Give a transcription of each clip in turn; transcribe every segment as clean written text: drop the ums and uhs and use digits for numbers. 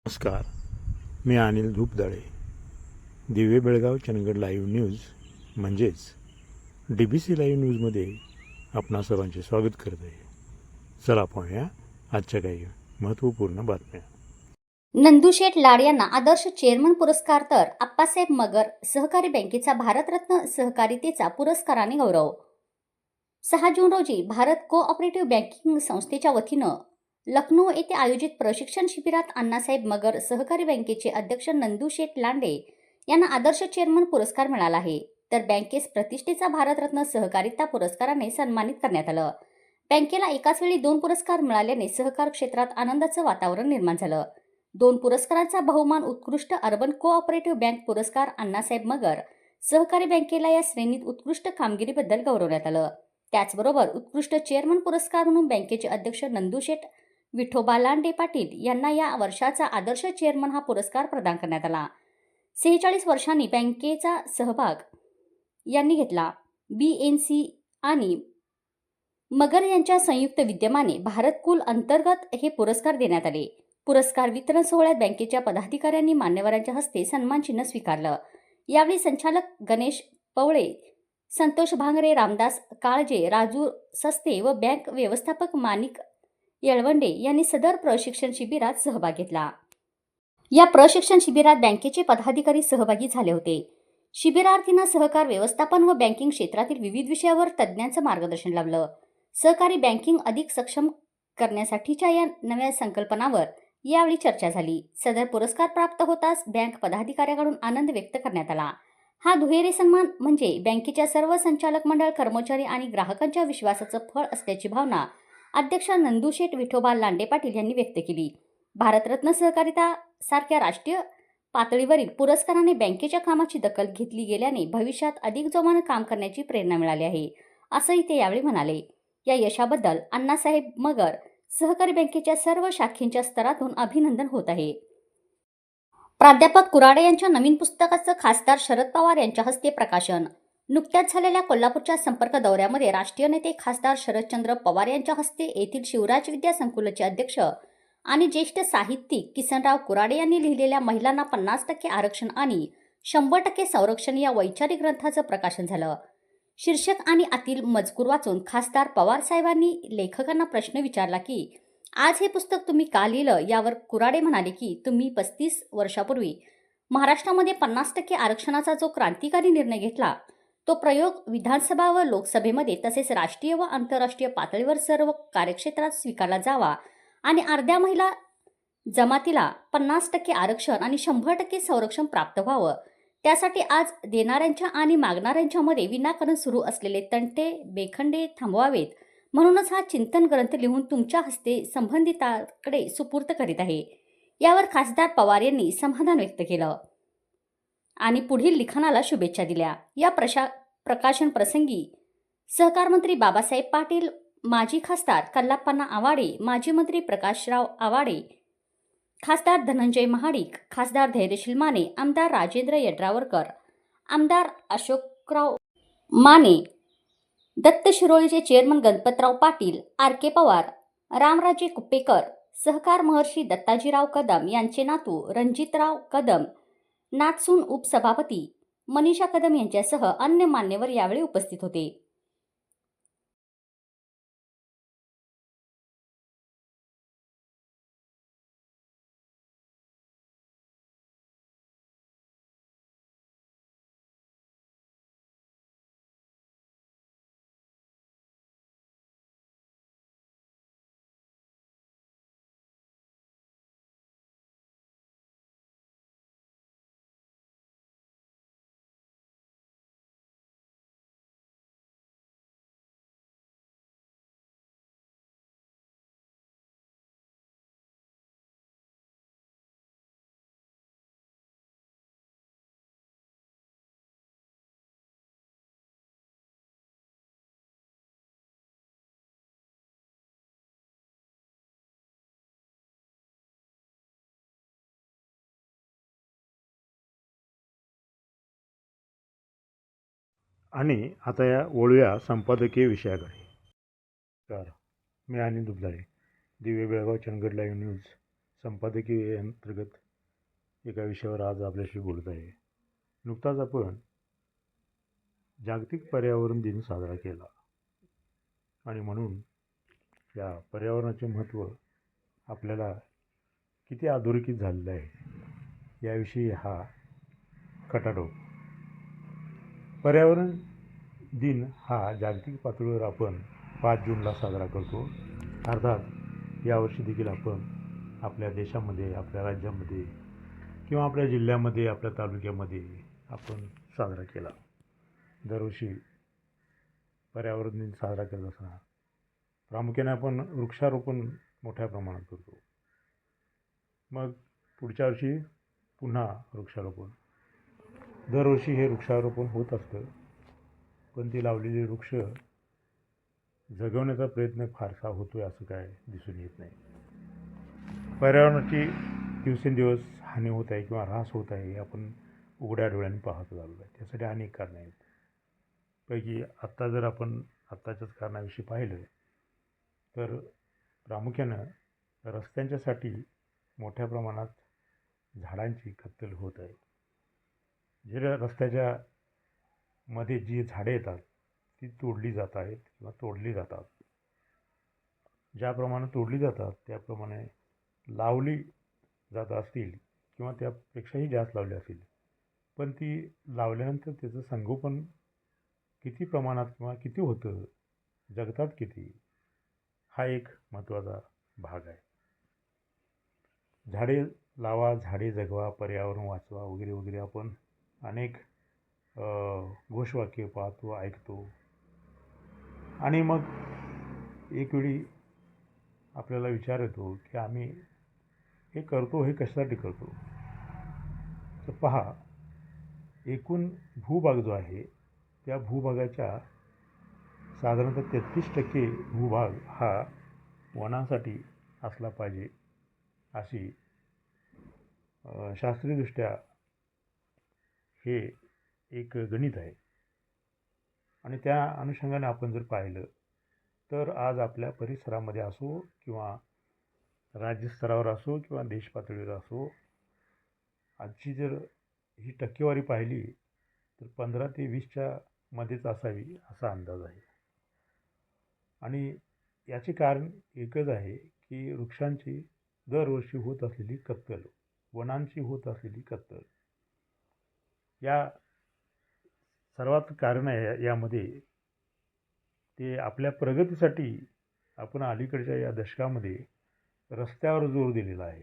नमस्कार, मी अनिल धूपदाळे. दिवे Belgaum Chandgad live news म्हणजेच DBC लाईव्ह न्यूजमध्ये आपणा सर्वांचे स्वागत करत आहे. चला पाहूया आजच्या काही महत्त्वपूर्ण बातम्या. नंदुशेठ लाड यांना आदर्श चेअरमन पुरस्कार तर आप्पासाहेब मगर सहकारी बँकेचा भारतरत्न सहकारितेचा पुरस्काराने गौरव. 6 जून रोजी भारत कोऑपरेटिव्ह बँकिंग संस्थेच्या वतीनं लखनौ येथे आयोजित प्रशिक्षण शिबिरात अण्णासाहेब मगर सहकारी बँकेचे अध्यक्ष नंदुशेठ लांडे यांना आदर्श चेअरमन पुरस्कार मिळाला आहे, तर बँकेस प्रतिष्ठेचा भारतरत्न सहकारिता पुरस्काराने सन्मानित करण्यात आलं. बँकेला एकाच वेळी 2 पुरस्कार मिळाल्याने सहकार क्षेत्रात आनंदाचं वातावरण निर्माण झालं. 2 पुरस्कारांचा बहुमान उत्कृष्ट अर्बन कोऑपरेटिव्ह बँक पुरस्कार अण्णासाहेब मगर सहकारी बँकेला या श्रेणीत उत्कृष्ट कामगिरीबद्दल गौरवण्यात आलं. त्याचबरोबर उत्कृष्ट चेअरमन पुरस्कार म्हणून बँकेचे अध्यक्ष नंदुशेठ विठोबा लांडे पाटील यांना या वर्षाचा आदर्श चेअरमन हा पुरस्कार प्रदान करण्यात आला. 46 वर्षांनी बँकेचा सहभाग यांनी घेतला. BNC आणि मगर यांच्या संयुक्त विद्यमाने भारत कुल अंतर्गत हे पुरस्कार देण्यात आले. पुरस्कार वितरण सोहळ्यात बँकेच्या पदाधिकाऱ्यांनी मान्यवरांच्या हस्ते सन्मानचिन्ह स्वीकारलं. यावेळी संचालक गणेश पवळे, संतोष भांगरे, रामदास काळजे, राजू सस्ते व बँक व्यवस्थापक माणिक येळवंडे यांनी सदर प्रशिक्षण शिबिरात सहभाग घेतला. या प्रशिक्षण शिबिरात बँकेचे पदाधिकारी सहभागी झाले होते. शिबिरार्थींना सहकार व्यवस्थापन व बँकिंग क्षेत्रातील विविध विषयावर तज्ज्ञांचं मार्गदर्शन लाभलं. सहकारी बँकिंग अधिक सक्षम करण्यासाठीच्या या नव्या संकल्पनावर यावेळी चर्चा झाली. सदर पुरस्कार प्राप्त होताच बँक पदाधिकाऱ्यांकडून आनंद व्यक्त करण्यात आला. हा दुहेरी सन्मान म्हणजे बँकेच्या सर्व संचालक मंडळ, कर्मचारी आणि ग्राहकांच्या विश्वासाचं फळ असल्याची भावना अध्यक्ष नंदुशेठ विठोबा लांडे पाटील यांनी व्यक्त केली. भारतरत्न सहकारिता सारख्या राष्ट्रीय पातळीवरील पुरस्काराने बँकेच्या कामाची दखल घेतली गेल्याने भविष्यात अधिक जोमानं काम करण्याची प्रेरणा मिळाली आहे, असंही ते यावेळी म्हणाले. या यशाबद्दल अण्णासाहेब मगर सहकारी बँकेच्या सर्व शाखेच्या स्तरातून अभिनंदन होत आहे. प्राध्यापक कुराडे यांच्या नवीन पुस्तकाचं खासदार शरद पवार यांच्या हस्ते प्रकाशन. नुकत्याच झालेल्या कोल्हापूरच्या संपर्क दौऱ्यामध्ये राष्ट्रीय नेते खासदार शरदचंद्र पवार यांच्या हस्ते येथील शिवराज विद्या संकुलचे अध्यक्ष आणि ज्येष्ठ साहित्यिक किसनराव कुराडे यांनी लिहिलेल्या महिलांना 50% आरक्षण आणि 100% संरक्षण या वैचारिक ग्रंथाचं प्रकाशन झालं. शीर्षक आणि आतील मजकूर वाचून खासदार पवार साहेबांनी लेखकांना प्रश्न विचारला की आज हे पुस्तक तुम्ही का लिहिलं. यावर कुराडे म्हणाले की तुम्ही 35 वर्षापूर्वी महाराष्ट्रामध्ये 50% आरक्षणाचा जो क्रांतिकारी निर्णय घेतला तो प्रयोग विधानसभा व लोकसभेमध्ये तसेच राष्ट्रीय व आंतरराष्ट्रीय पातळीवर सर्व कार्यक्षेत्रात स्वीकारला जावा आणि अर्ध्या महिला जमातीला 50% आरक्षण आणि 100% संरक्षण प्राप्त व्हावं. त्यासाठी आज देणाऱ्यांच्या आणि मागणाऱ्यांच्यामध्ये विनाकारण सुरू असलेले तंटे बेखंडे थांबवावेत. म्हणूनच हा चिंतन ग्रंथ लिहून तुमच्या हस्ते संबंधितांकडे सुपूर्द करीत आहे. यावर खासदार पवार यांनी समाधान व्यक्त केलं आणि पुढील लिखाणाला शुभेच्छा दिल्या. या प्रकाशन प्रसंगी सहकार मंत्री बाबासाहेब पाटील, माजी खासदार कल्लाप्पा आवाडे, माजी मंत्री प्रकाशराव आवाडे, खासदार धनंजय महाडिक, खासदार धैर्यशील माने, आमदार राजेंद्र यड्रावकर, आमदार अशोकराव माने, दत्त शिरोळीचे चेअरमन गणपतराव पाटील, RK पवार, रामराजे कुप्पेकर, सहकार महर्षी दत्ताजीराव कदम यांचे नातू रणजितराव कदम, नागसून उपसभापती मनीषा कदम यांच्यासह अन्य मान्यवर यावेळी उपस्थित होते. आणि आता या वळूया संपादकीय विषयाकडे. तर मी अनिल धूपदाळे, दिवे बेळगाव चंदगड लाईव्ह न्यूज संपादकीय अंतर्गत एका विषयावर आज आपल्याशी बोलत आहे. नुकताच आपण जागतिक पर्यावरण दिन साजरा केला आणि म्हणून या पर्यावरणाचे महत्त्व आपल्याला किती अधोरेखित झालेलं आहे याविषयी हा खटाटोप. पर्यावरण दिन हा जागतिक पातळीवर आपण 5 जूनला साजरा करतो. अर्थात यावर्षी देखील आपण आपल्या देशामध्ये, आपल्या राज्यामध्ये किंवा आपल्या जिल्ह्यामध्ये, आपल्या तालुक्यामध्ये आपण साजरा केला. दरवर्षी पर्यावरण दिन साजरा करत असताना प्रामुख्याने आपण वृक्षारोपण मोठ्या प्रमाणात करतो. मग पुढच्या वर्षी पुन्हा वृक्षारोपण. दरवर्षी हे वृक्षारोपण होत असतं, पण ती लावलेली वृक्ष जगवण्याचा प्रयत्न फारसा होतो आहे असं काय दिसून येत नाही. पर्यावरणाची दिवसेंदिवस हानी होत आहे किंवा ऱ्हास होत आहे हे आपण उघड्या डोळ्यांनी पाहत झालो आहे. त्यासाठी अनेक कारणं आहेत. पैकी आत्ता जर आपण आत्ताच्याच कारणाविषयी पाहिलं तर प्रामुख्यानं रस्त्यांच्यासाठी मोठ्या प्रमाणात झाडांची कत्तल होत आहे. जे रस्त्याच्या मध्ये जी झाडे येतात ती तोडली जात आहेत किंवा तोडली जातात. ज्याप्रमाणे तोडली जातात त्याप्रमाणे लावली जात असतील किंवा त्यापेक्षाही जास्त लावली असतील, पण ती लावल्यानंतर त्याचं संगोपन किती प्रमाणात किंवा किती होतं, जगतात किती, हा एक महत्त्वाचा भाग आहे. झाडे लावा, झाडे जगवा, पर्यावरण वाचवा वगैरे वगैरे आपण अनेक घोषवाक्य पाहतो, ऐकतो. आणि मग एक वेळी आपल्याला विचार येतो की आम्ही हे करतो हे कशासाठी करतो. तर पहा, एकूण भूभाग जो आहे त्या भूभागाच्या साधारणतः 33% भूभाग हा वनांसाठी असला पाहिजे अशी शास्त्रीयदृष्ट्या हे एक गणित आहे. आणि त्या अनुषंगाने आपण जर पाहिलं तर आज आपल्या परिसरामध्ये असो किंवा राज्यस्तरावर असो किंवा देश पातळीवर असो, आजची जर ही टक्केवारी पाहिली तर 15 ते 20च्या मध्येच असावी असा अंदाज आहे. आणि याचे कारण एकच आहे की वृक्षांची दरवर्षी होत असलेली कत्तल, वनांची होत असलेली कत्तल. या सर्वात कारण आहे यामध्ये ते आपल्या प्रगतीसाठी आपण अलीकडच्या या दशकामध्ये रस्त्यावर जोर दिलेला आहे.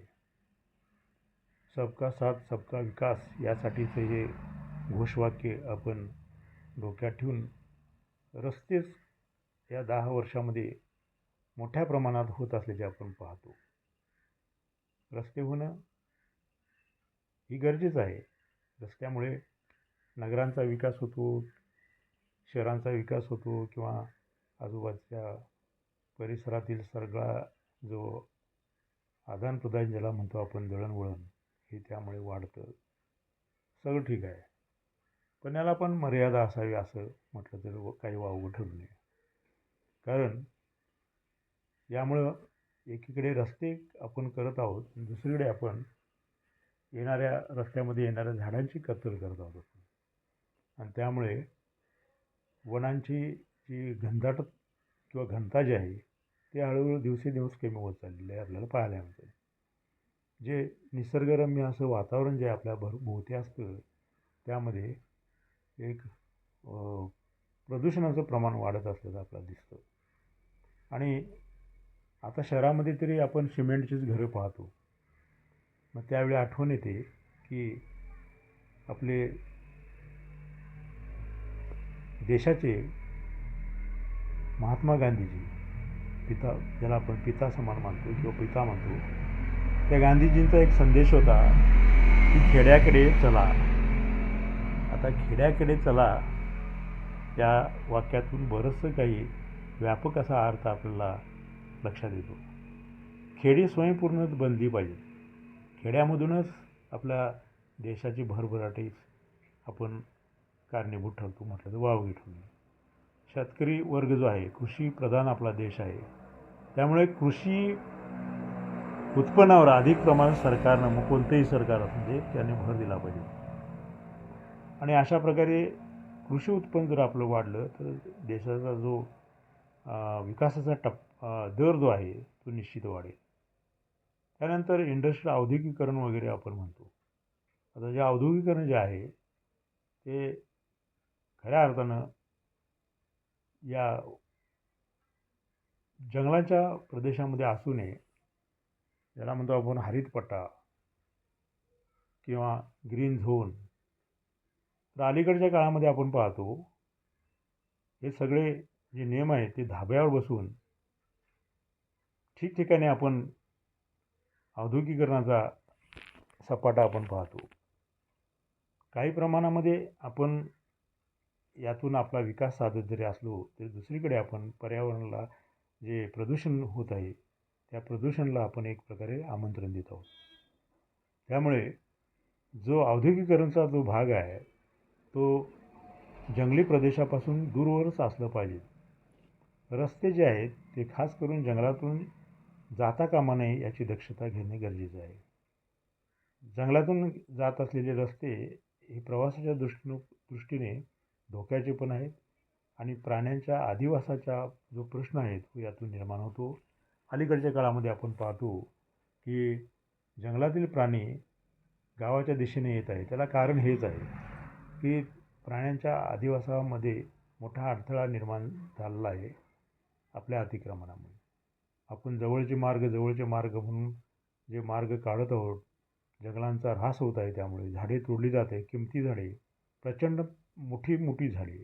सबका साथ सबका विकास यासाठीचं हे घोषवाक्य आपण डोक्यात ठेवून रस्तेच या 10 वर्षामध्ये मोठ्या प्रमाणात होत असल्याचे आपण पाहतो. रस्ते होणं ही गरजेचं आहे. रस्त्यामुळे नगरांचा विकास होतो, शहरांचा विकास होतो किंवा आजूबाजूच्या परिसरातील सगळा जो आदानप्रदान ज्याला म्हणतो आपण, दळणवळण, हे त्यामुळे वाढतं. सगळं ठीक आहे, पण याला पण मर्यादा असावी असं म्हटलं तर काही वावगं ठरू नये. कारण यामुळं एकीकडे रस्ते आपण करत आहोत, दुसरीकडे आपण रस्त्यामध्ये येणाऱ्या झाडांची कत्तल करत आहोत. आणि त्यामुळे वनांची जी घनदाट किंवा घनता जी आहे ती हळूहळू दिवसेंदिवस कमी होत चाललेली आहे, आपल्याला पाहायला मिळतं. जे निसर्गरम्य असं वातावरण जे आपल्या भोवती असतं त्यामध्ये एक प्रदूषणाचं प्रमाण वाढत असल्याचं आपल्याला दिसतं. आणि आता शहरामध्ये तरी आपण सिमेंटचीच घरं पाहतो. मग त्यावेळी आठवण येते की आपले देशाचे महात्मा गांधीजी, पिता, ज्याला आपण पिता समान मानतो किंवा पिता म्हणतो, त्या गांधीजींचा एक संदेश होता की खेड्याकडे चला. आता खेड्याकडे चला या वाक्यातून बरंचसं काही व्यापक असा अर्थ आपल्याला लक्षात येतो. खेडी स्वयंपूर्ण बनली पाहिजे. खेड्यामधूनच आपल्या देशाची भरभराटीस आपण कारणीभूत ठरतो म्हटलं तर वावगे ठरू नये. शेतकरी वर्ग जो आहे, कृषी प्रधान आपला देश आहे, त्यामुळे कृषी उत्पन्नावर अधिक प्रमाणात सरकारनं, मग कोणतंही सरकार असू दे, त्याने भर दिला पाहिजे. आणि अशा प्रकारे कृषी उत्पन्न जर आपलं वाढलं तर देशाचा जो विकासाचा दर जो आहे तो निश्चित वाढेल. त्यानंतर इंडस्ट्रियल औद्योगिकीकरण वगैरे आपण म्हणतो. आता जे औद्योगिकीकरण जे आहे ते खऱ्या अर्थानं या जंगलाच्या प्रदेशामध्ये असू नये. ज्याला म्हणतो आपण हरितपट्टा किंवा ग्रीन झोन. तर अलीकडच्या काळामध्ये आपण पाहतो हे सगळे जे नियम आहेत ते धाब्यावर बसून ठिकठिकाणी आपण औद्योगिकीकरणाचा सपाटा आपण पाहतो. काही प्रमाणामध्ये आपण यातून आपला विकास साधत जरी असलो तरी दुसरीकडे आपण पर्यावरणाला जे प्रदूषण होत आहे त्या प्रदूषणाला आपण एक प्रकारे आमंत्रण देत आहोत. त्यामुळे जो औद्योगिकीकरणचा जो भाग आहे तो जंगली प्रदेशापासून दूरवरच असलं पाहिजे. रस्ते जे आहेत ते खास करून जंगलातून जाता कामा नये याची दक्षता घेणे गरजेचं आहे. जंगलातून जात असलेले रस्ते हे प्रवासाच्या दृष्टीने धोक्याचे पण आहेत आणि प्राण्यांच्या अधिवासाचा जो प्रश्न आहे तो यातून निर्माण होतो. अलीकडच्या काळामध्ये आपण पाहतो की जंगलातील प्राणी गावाच्या दिशेने येत आहे. त्याला कारण हेच आहे की प्राण्यांच्या अधिवासामध्ये मोठा अडथळा निर्माण झालेला आहे आपल्या अतिक्रमणामुळे. आपण जवळचे मार्ग म्हणून जे मार्ग काढत आहोत, जंगलांचा ऱ्हास होत आहे, त्यामुळे झाडे तोडली जात आहे. किमती झाडे, प्रचंड मोठी झाडे.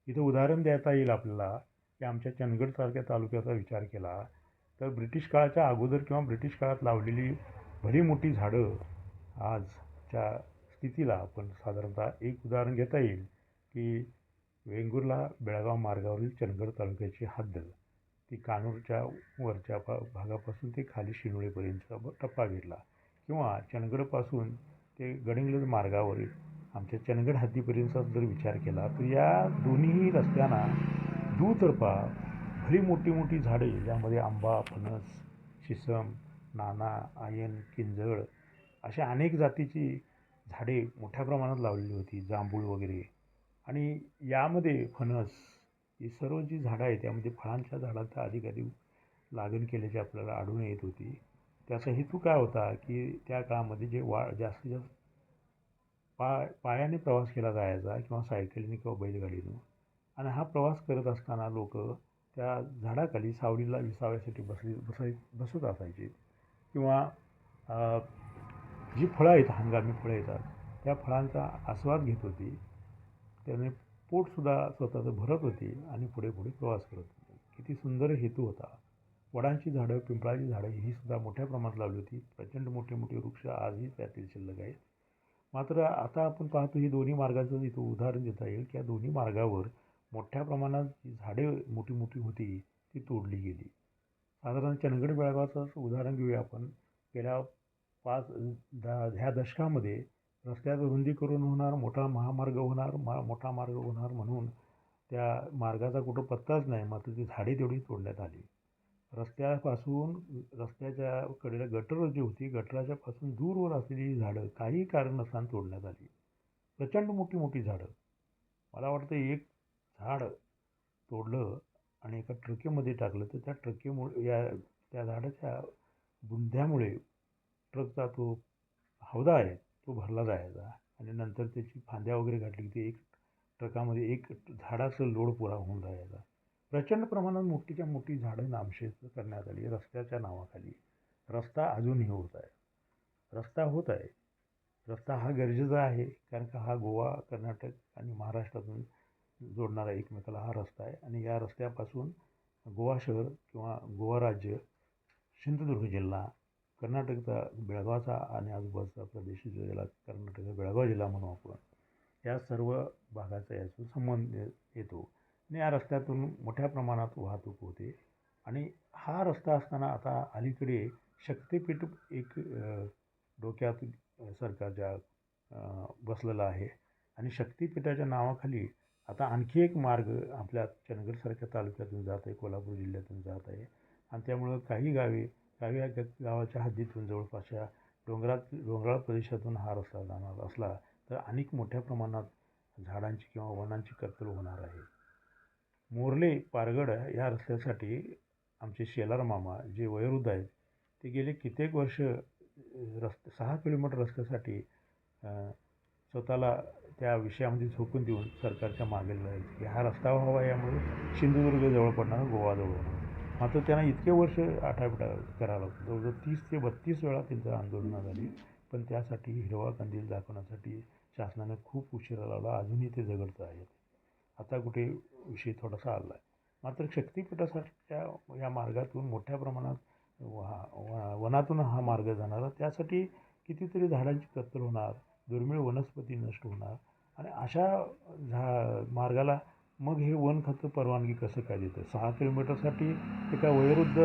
इथं उदाहरण देता येईल आपल्याला की आमच्या चंदगडसारख्या तालुक्याचा विचार केला तर ब्रिटिश काळाच्या अगोदर किंवा ब्रिटिश काळात लावलेली भली मोठी झाडं आजच्या स्थितीला आपण साधारणतः एक उदाहरण घेता येईल की वेंगुर्ला बेळगाव मार्गावरील चंदगड तालुक्याची हद्द ती कानूरच्या वरच्या भागापासून ते खाली शिनोळीपर्यंतचा टप्पा घेतला किंवा चंदगडपासून ते गडिंग्लज मार्गावरील आमच्या चंदगड हद्दीपर्यंतचा जर विचार केला तर या दोन्ही रस्त्यांना दुतर्फा भली मोठी झाडे ज्यामध्ये आंबा, फणस, शिसम, नाना, आयन, किंजळ अशा अनेक जातीची झाडे मोठ्या प्रमाणात लावलेली होती, जांभूळ वगैरे. आणि यामध्ये फणस ही सर्व जी झाडं आहेत त्यामध्ये फळांच्या झाडांचा अधिकाधिक लागण केल्याची आपल्याला आढळून येत होती. त्याचा हेतू काय होता की त्या काळामध्ये जे जास्तीत जास्त पायाने प्रवास केला जायचा किंवा सायकलीने किंवा बैलगाडीनं. आणि हा प्रवास करत असताना लोक त्या झाडाखाली सावलीला विसाव्यासाठी बसत असायचे किंवा जी फळं आहेत, हंगामी फळं येतात त्या फळांचा आस्वाद घेत होती. त्याने पोटसुद्धा स्वतःचं भरत होते आणि पुढे प्रवास करत होते. किती सुंदर हेतू होता. वडांची झाडं, पिंपळाची झाडं ही सुद्धा मोठ्या प्रमाणात लावली होती. प्रचंड मोठे वृक्ष आजही त्यातील शिल्लक आहेत. मात्र आता आपण पाहतो ही दोन्ही मार्गाचं इथं उदाहरण देता येईल की या दोन्ही मार्गावर मोठ्या प्रमाणात जी झाडे मोठी होती ती तोडली गेली. साधारण चंदगड बेळगावचं उदाहरण घेऊया आपण. गेल्या 5-10 ह्या दशकामध्ये रस्त्याचं रुंदीकरण होणार, मोठा मार्ग होणार म्हणून त्या मार्गाचा कुठं पत्ताच नाही. मात्र ती झाडे तेवढी तोडण्यात आली. रस्त्यापासून रस्त्याच्या कडेला गटर जी होती, गटराच्या पासून दूरवर असलेली झाडं काही कारण नसताना तोडण्यात आली. प्रचंड मोठी झाडं. मला वाटतं एक झाड तोडलं आणि एका ट्रकेमध्ये टाकलं तर त्या ट्रकेमुळे त्या झाडाच्या बुंध्यामुळे ट्रकचा तो हौदा आहे तो भरला जायचा आणि नंतर त्याची फांद्या वगैरे घातली की एक ट्रकामध्ये एक झाडाचं लोड पुरा होऊन जायचा. प्रचंड प्रमाणात मोठीच्या मोठी झाडं नामशेष करण्यात आली रस्त्याच्या नावाखाली. रस्ता अजूनही होत आहे. रस्ता हा गरजेचा आहे कारण का हा गोवा, कर्नाटक आणि महाराष्ट्रातून जोडणारा एकमेकाला हा रस्ता आहे आणि या रस्त्यापासून गोवा शहर किंवा गोवा राज्य, सिंधुदुर्ग जिल्हा, कर्नाटकचा बेळगावचा आणि आजूबाजूचा प्रदेश ज्याला कर्नाटकचा बेळगाव जिल्हा म्हणू आपण, या सर्व भागाचा याचा संबंध येतो आणि या रस्त्यातून मोठ्या प्रमाणात वाहतूक होते. आणि हा रस्ता असताना आता अलीकडे शक्तिपीठ एक डोक्यात सरकारच्या बसलेला आहे आणि शक्तिपीठाच्या नावाखाली आता आणखी एक मार्ग आपल्या चंदगडसारख्या तालुक्यातून जात आहे, कोल्हापूर जिल्ह्यातून जात आहे आणि त्यामुळं काही गावे गावाच्या हद्दीतून जवळपासच्या डोंगराळ प्रदेशातून हा रस्ता जाणार असला तर अनेक मोठ्या प्रमाणात झाडांची किंवा वनांची कत्तल होणार आहे. मोर्ले पारगड या रस्त्यासाठी आमचे शेलार मामा जे वयोवृद्ध आहेत ते गेले कित्येक वर्ष 6 किलोमीटर रस्त्यासाठी स्वतःला त्या विषयामध्ये झोकून देऊन सरकारच्या मागे लागायचे की हा रस्ता व्हावा, यामुळे सिंधुदुर्ग जवळ पडणार, गोवा जवळ होणार. मात्र त्यांना इतके वर्ष आठापिटा करावं लागतं. जवळजवळ 30 ते 32 वेळा त्यांचं आंदोलनं झाली, पण त्यासाठी हिरवा कंदील दाखवण्यासाठी शासनाने खूप उशिरा लावला. अजूनही ते झगडत आहेत. आता कुठे विषय थोडासा आला आहे. मात्र शक्तिपीठासारख्या या मार्गातून मोठ्या प्रमाणात वनातून हा मार्ग जाणार, त्यासाठी कितीतरी झाडांची कत्तल होणार, दुर्मिळ वनस्पती नष्ट होणार आणि अशा मार्गाला मग हे वन खातं परवानगी कसं काय देतं? 6 किलोमीटरसाठी एका वयोवृद्ध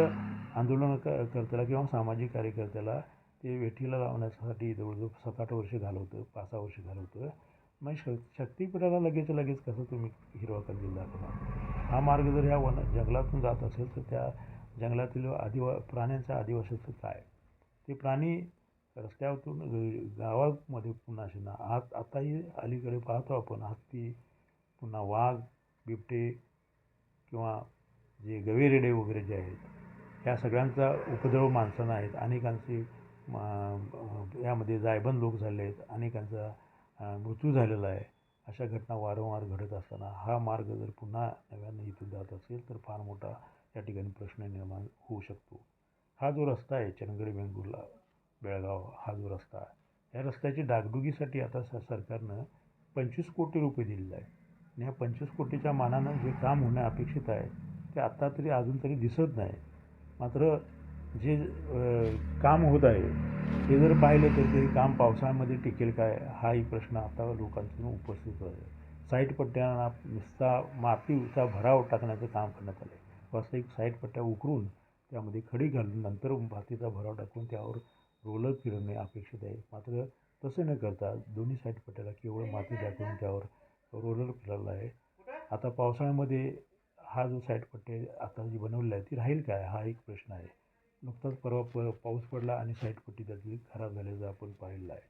आंदोलन कर्त्याला किंवा सामाजिक कार्यकर्त्याला ते वेठीला लावण्यासाठी जवळजवळ 7-8 वर्ष घालवतं, 5-6 वर्ष घालवतं. मग शक्तिपीठाला लगेच कसं तुम्ही हिरवा कंदील दाखवणार? हा मार्ग जर ह्या जंगलातून जात असेल तर त्या जंगलातील प्राण्यांच्या आदिवासाचं काय? ते प्राणी रस्त्यावरून गावामध्ये पुन्हा आताही अलीकडे पाहतो आपण हत्ती, पुन्हा वाघ, बिबटे किंवा जे गवेरेडे वगैरे जे आहेत, ह्या सगळ्यांचा उपद्रव माणसांना आहेत. अनेकांचे यामध्ये जायबंद लोक झाले आहेत, अनेकांचा मृत्यू झालेला आहे. अशा घटना वारंवार घडत असताना हा मार्ग जर पुन्हा नव्यानं इथून जात असेल तर फार मोठा या ठिकाणी प्रश्न निर्माण होऊ शकतो. हा जो रस्ता आहे चंदगड वेंगुर्ला बेळगाव, हा जो रस्ता आहे, या रस्त्याची डागडुगीसाठी आता सरकारनं 25 कोटी रुपये दिलेले आहे. आणि ह्या 25 कोटीच्या मानानं जे काम होणं अपेक्षित आहे ते आत्ता तरी अजून तरी दिसत नाही. मात्र जे काम होत आहे ते जर पाहिलं तर ते काम पावसाळ्यामध्ये टिकेल काय, हाही प्रश्न आता लोकांसमोर उपस्थित आहे. साईट पट्ट्यांना नुसता मातीचा भराव टाकण्याचं काम करण्यात आलं आहे. वास्तविक साईट पट्ट्या उकरून त्यामध्ये खडी घालून नंतर मातीचा भराव टाकून त्यावर रोलर फिरवणे अपेक्षित आहे. मात्र तसं न करता दोन्ही साईड पट्ट्याला केवळ माती टाकून त्यावर रोलर फिरवला आहे. आता पावसाळ्यामध्ये हा जो साईड पट्टी आता जी बनवलेली आहे ती राहील काय, हा एक प्रश्न आहे. नुकताच परवा पाऊस पडला आणि साईड पट्टी त्यातली खराब झाल्याचं आपण पाहिलेलं आहे.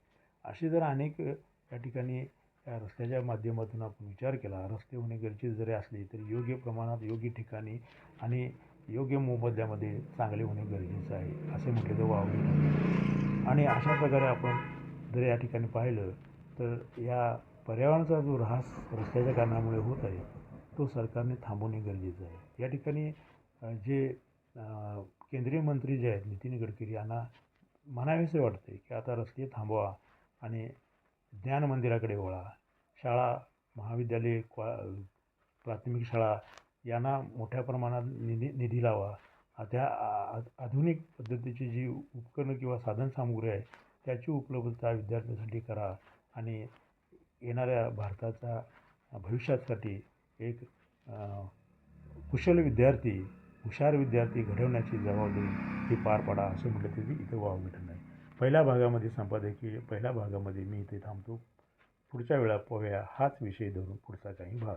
असे जर अनेक या ठिकाणी या रस्त्याच्या माध्यमातून आपण विचार केला, रस्ते होणे गरजेचे जरी असले तरी योग्य प्रमाणात, योग्य ठिकाणी आणि योग्य मोबदल्यामध्ये चांगले होणे गरजेचं आहे, असे म्हटले तर वावगे ठरेल. आणि अशा प्रकारे आपण जर या ठिकाणी पाहिलं तर या पर्यावरणाचा जो ऱ्हास रस्त्याच्या कारणामुळे होत आहे तो सरकारने थांबवणे गरजेचं आहे. या ठिकाणी जे केंद्रीय मंत्री जे आहेत नितीन गडकरी यांना म्हणावेसे वाटते की आता रस्ते थांबवा आणि ज्ञान मंदिराकडे वळा. शाळा, महाविद्यालय, प्राथमिक शाळा यांना मोठ्या प्रमाणात निधी लावा. त्या आधुनिक पद्धतीची जी उपकरणं किंवा साधनसामुग्री आहे त्याची उपलब्धता विद्यार्थ्यांसाठी करा आणि येणाऱ्या भारताच्या भविष्यासाठी एक कुशल विद्यार्थी, हुशार विद्यार्थी घडवण्याची जबाबदारी ही पार पाडा, असं म्हटलं तरी इथं वावगं ठरणार आहे. पहिल्या भागामध्ये मी इथे थांबतो. पुढच्या वेळा पाहूया हाच विषय धरून पुढचा काही भाग.